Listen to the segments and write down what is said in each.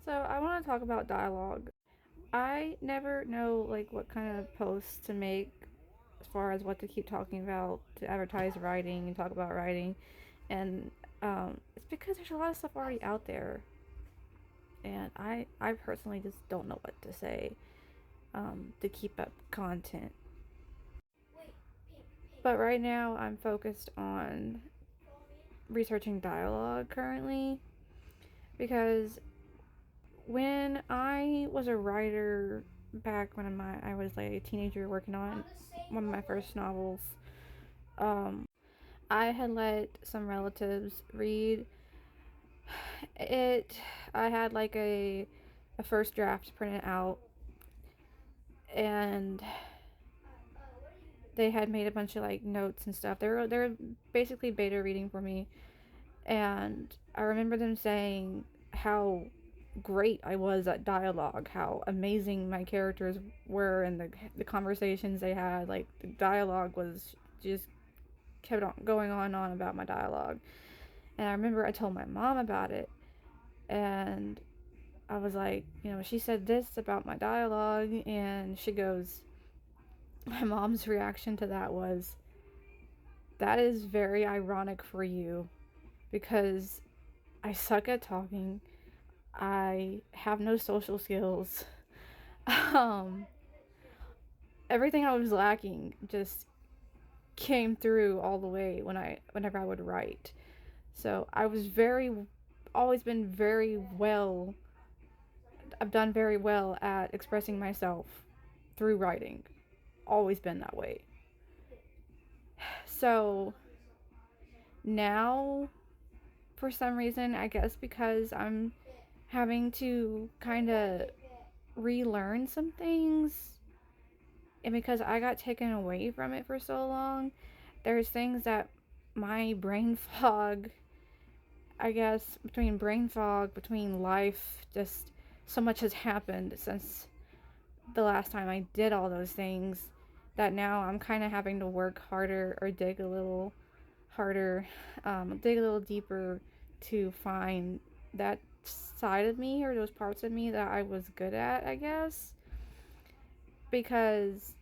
So I want to talk about dialogue. I never know like what kind of posts to make as far as what to keep talking about to advertise writing and talk about writing, and it's because there's a lot of stuff already out there, and I personally just don't know what to say to keep up content. But right now I'm focused on researching dialogue currently because when I was a writer back when I was like a teenager working on one of my first novels, I had let some relatives read it. I had like a first draft printed out, and they had made a bunch of like notes and stuff. They were basically beta reading for me, and I remember them saying how great I was at dialogue, how amazing my characters were, and the conversations they had. Like the dialogue was just kept on going on and on about my dialogue. And I remember I told my mom about it, and I was like, she said this about my dialogue, and she goes, my mom's reaction to that was, that is very ironic for you because I suck at talking. I have no social skills. Um, Everything I was lacking just came through all the way whenever I would write. So I was always been very well. I've done very well at expressing myself through writing. Always been that way. So now, for some reason, I guess because I'm having to kind of relearn some things, and because I got taken away from it for so long, there's things that my brain fog, I guess, between brain fog, between life, just so much has happened since the last time I did all those things that now I'm kind of having to work harder or dig a little harder, dig a little deeper to find that side of me or those parts of me that I was good at, I guess. Because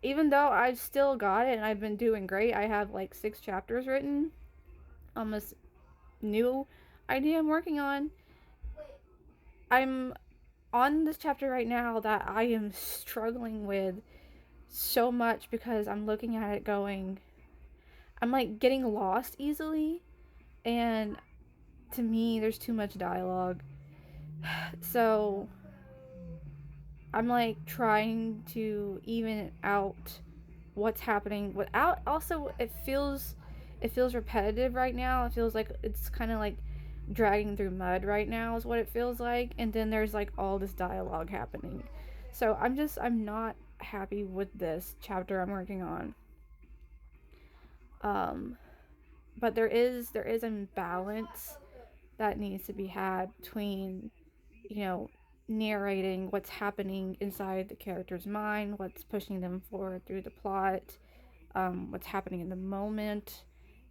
even though I've still got it and I've been doing great, I have like 6 chapters written on this new idea I'm working on. I'm on this chapter right now that I am struggling with so much because I'm looking at it going, I'm like getting lost easily, and to me, there's too much dialogue. So I'm like trying to even out what's happening without also it feels repetitive right now. It feels like it's kind of like dragging through mud right now is what it feels like, and then there's like all this dialogue happening. So I'm not happy with this chapter I'm working on. Um but there is a balance that needs to be had between, you know, narrating what's happening inside the character's mind, what's pushing them forward through the plot, what's happening in the moment,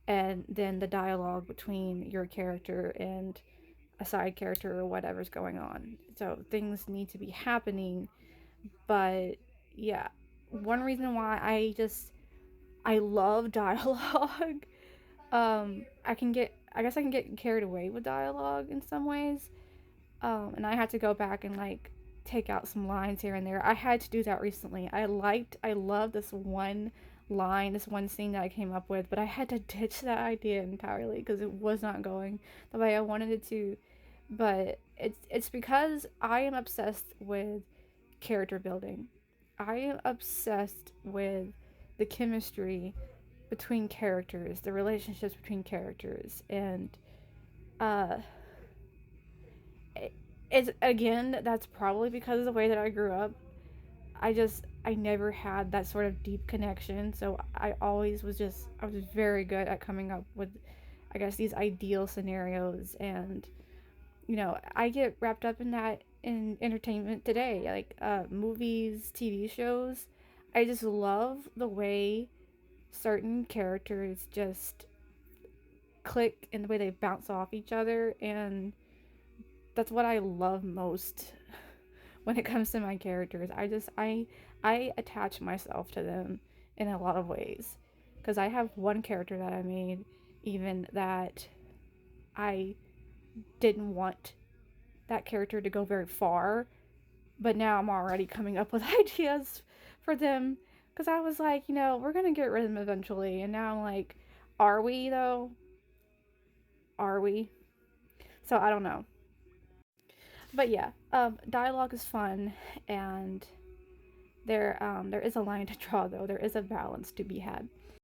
and then the dialogue between your character and a side character or whatever's going on. So things need to be happening, but yeah, one reason why I love dialogue. I guess I can get carried away with dialogue in some ways. And I had to go back and like take out some lines here and there. I had to do that recently. I loved this one line, this one scene that I came up with, but I had to ditch that idea entirely because it was not going the way I wanted it to. But it's because I am obsessed with character building. I am obsessed with the chemistry between characters, the relationships between characters, and uh, it's again that's probably because of the way that I grew up. I never had that sort of deep connection, so I was very good at coming up with, I guess, these ideal scenarios, and I get wrapped up in that in entertainment today, like movies, TV shows. I just love the way certain characters just click and the way they bounce off each other, and that's what I love most when it comes to my characters. I attach myself to them in a lot of ways. Because I have one character that I made even that I didn't want that character to go very far, but now I'm already coming up with ideas for them because I was like, we're gonna get rid of them eventually, and now I'm like, are we though? Are we? So I don't know. But yeah, dialogue is fun, and there is a line to draw though. There is a balance to be had.